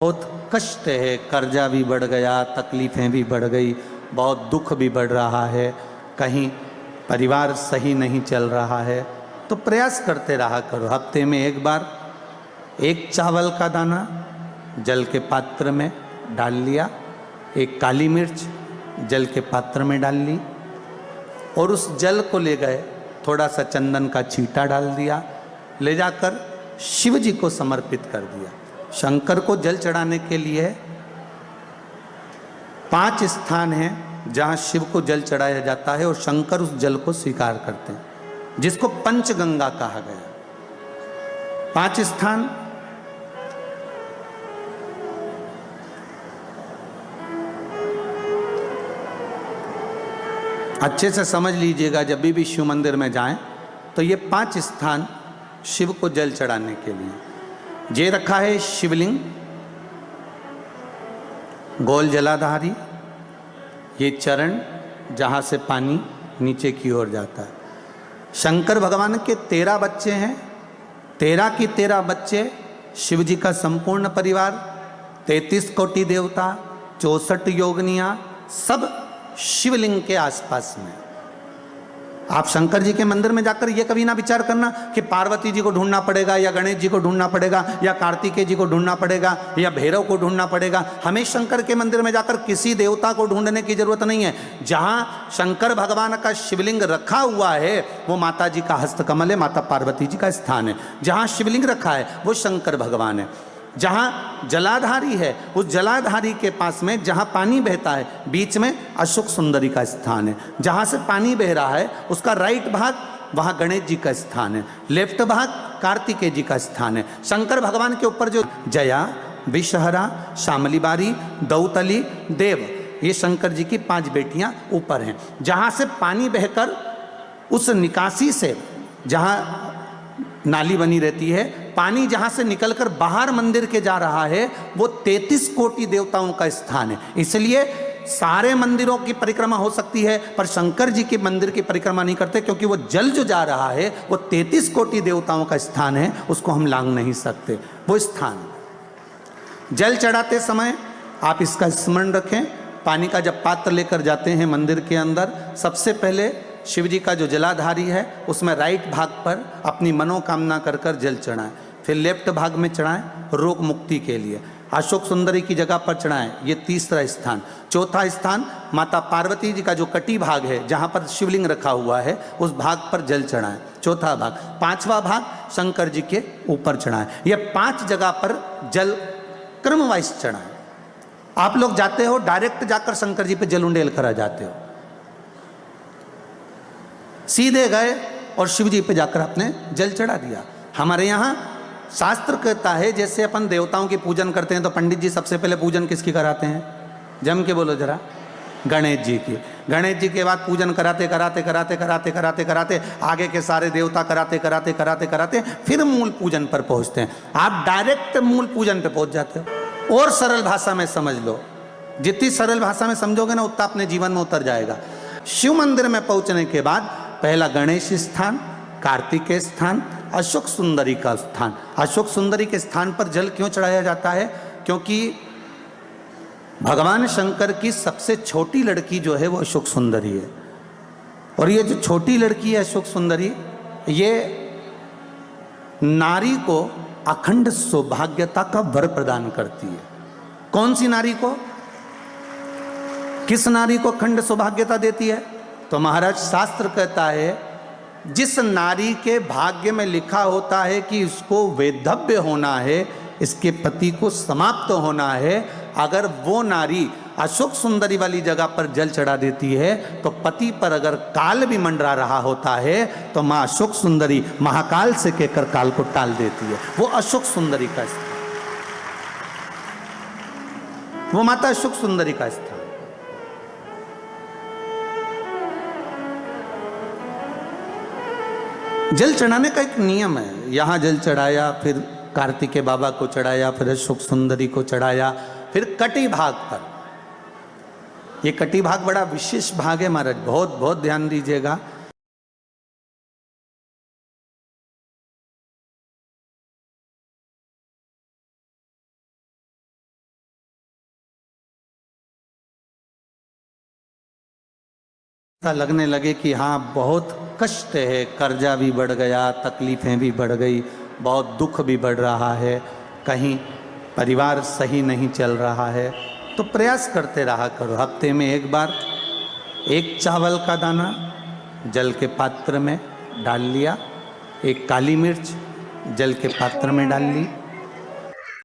बहुत कष्ट है, कर्जा भी बढ़ गया, तकलीफ़ें भी बढ़ गई, बहुत दुख भी बढ़ रहा है, कहीं परिवार सही नहीं चल रहा है, तो प्रयास करते रहा करो। हफ्ते में एक बार एक चावल का दाना जल के पात्र में डाल लिया, एक काली मिर्च जल के पात्र में डाल ली और उस जल को ले गए, थोड़ा सा चंदन का छींटा डाल दिया, ले जाकर शिव जी को समर्पित कर दिया। शंकर को जल चढ़ाने के लिए 5 स्थान हैं जहाँ शिव को जल चढ़ाया जाता है और शंकर उस जल को स्वीकार करते हैं, जिसको पंचगंगा कहा गया। 5 स्थान अच्छे से समझ लीजिएगा, जब भी शिव मंदिर में जाएं तो ये 5 स्थान शिव को जल चढ़ाने के लिए जे रखा है। शिवलिंग, गोल जलाधारी, ये चरण जहाँ से पानी नीचे की ओर जाता है। शंकर भगवान के 13 बच्चे हैं, 13 की 13 बच्चे, शिव जी का संपूर्ण परिवार, 33 कोटि देवता, 64 योगनियाँ, सब शिवलिंग के आसपास में। आप शंकर जी के मंदिर में जाकर ये कभी ना विचार करना कि पार्वती जी को ढूंढना पड़ेगा या गणेश जी को ढूंढना पड़ेगा या कार्तिकेय जी को ढूंढना पड़ेगा या भैरव को ढूंढना पड़ेगा। हमें शंकर के मंदिर में जाकर किसी देवता को ढूंढने की जरूरत नहीं है। जहां शंकर भगवान का शिवलिंग रखा हुआ है वो माता जी का हस्तकमल है, माता पार्वती जी का स्थान है। जहां शिवलिंग रखा है वो शंकर भगवान है। जहाँ जलाधारी है उस जलाधारी के पास में जहाँ पानी बहता है बीच में अशोक सुंदरी का स्थान है। जहाँ से पानी बह रहा है उसका राइट भाग वहाँ गणेश जी का स्थान है, लेफ्ट भाग कार्तिकेय जी का स्थान है। शंकर भगवान के ऊपर जो जया, विषहरा, शामली बारी, दौतली, देव, ये शंकर जी की 5 बेटियाँ ऊपर हैं। जहाँ से पानी बहकर उस निकासी से, जहाँ नाली बनी रहती है, पानी जहां से निकलकर बाहर मंदिर के जा रहा है वो 33 कोटि देवताओं का स्थान है। इसलिए सारे मंदिरों की परिक्रमा हो सकती है पर शंकर जी के मंदिर की परिक्रमा नहीं करते, क्योंकि वो जल जो जा रहा है वो 33 कोटि देवताओं का स्थान है, उसको हम लांघ नहीं सकते। वो स्थान जल चढ़ाते समय आप इसका स्मरण रखें। पानी का जब पात्र लेकर जाते हैं मंदिर के अंदर, सबसे पहले शिव जी का जो जलाधारी है उसमें राइट भाग पर अपनी मनोकामना कर कर जल चढ़ाएं, फिर लेफ्ट भाग में चढ़ाएं रोग मुक्ति के लिए। अशोक सुंदरी की जगह पर चढ़ाएं, ये 3रा स्थान। 4था स्थान माता पार्वती जी का जो कटी भाग है जहाँ पर शिवलिंग रखा हुआ है उस भाग पर जल चढ़ाएं, 4था भाग। 5वां भाग शंकर जी के ऊपर चढ़ाएं। ये 5 जगह पर जल क्रम वाइज चढ़ाएं। आप लोग जाते हो डायरेक्ट जाकर शंकर जी पे जल उंडेल कर आ जाते हो, सीधे गए और शिव जी पे जाकर आपने जल चढ़ा दिया। हमारे यहाँ शास्त्र कहता है जैसे अपन देवताओं की पूजन करते हैं तो पंडित जी सबसे पहले पूजन किसकी कराते हैं? जम के बोलो जरा, गणेश जी की। गणेश जी के बाद पूजन कराते कराते कराते कराते कराते कराते आगे के सारे देवता कराते कराते कराते कराते फिर मूल पूजन पर पहुंचते हैं। आप डायरेक्ट मूल पूजन पे पहुंच जाते हो। और सरल भाषा में समझ लो, जितनी सरल भाषा में समझोगे ना उतना अपने जीवन में उतर जाएगा। शिव मंदिर में पहुंचने के बाद पहला गणेश स्थान, कार्तिकेय स्थान, अशोक सुंदरी का स्थान। अशोक सुंदरी के स्थान पर जल क्यों चढ़ाया जाता है? क्योंकि भगवान शंकर की सबसे छोटी लड़की जो है वो अशोक सुंदरी है। और ये जो छोटी लड़की है अशोक सुंदरी, ये नारी को अखंड सौभाग्यता का वर प्रदान करती है। कौन सी नारी को? किस नारी को अखंड सौभाग्यता देती है? तो महाराज शास्त्र कहता है जिस नारी के भाग्य में लिखा होता है कि इसको वैधव्य होना है, इसके पति को समाप्त होना है, अगर वो नारी अशोक सुंदरी वाली जगह पर जल चढ़ा देती है तो पति पर अगर काल भी मंडरा रहा होता है तो माँ अशोक सुंदरी महाकाल से कहकर काल को टाल देती है। वो अशोक सुंदरी का स्थान, वो माता अशोक सुंदरी का स्थान। जल चढ़ाने का एक नियम है। यहाँ जल चढ़ाया, फिर कार्तिकेय बाबा को चढ़ाया, फिर अशोक सुंदरी को चढ़ाया, फिर कटी भाग पर। ये कटी भाग बड़ा विशेष भाग है महाराज, बहुत बहुत ध्यान दीजिएगा। ऐसा लगने लगे कि हाँ बहुत कष्ट है, कर्जा भी बढ़ गया, तकलीफ़ें भी बढ़ गई, बहुत दुख भी बढ़ रहा है, कहीं परिवार सही नहीं चल रहा है, तो प्रयास करते रहा करो। हफ्ते में एक बार एक चावल का दाना जल के पात्र में डाल लिया, एक काली मिर्च जल के पात्र में डाल ली,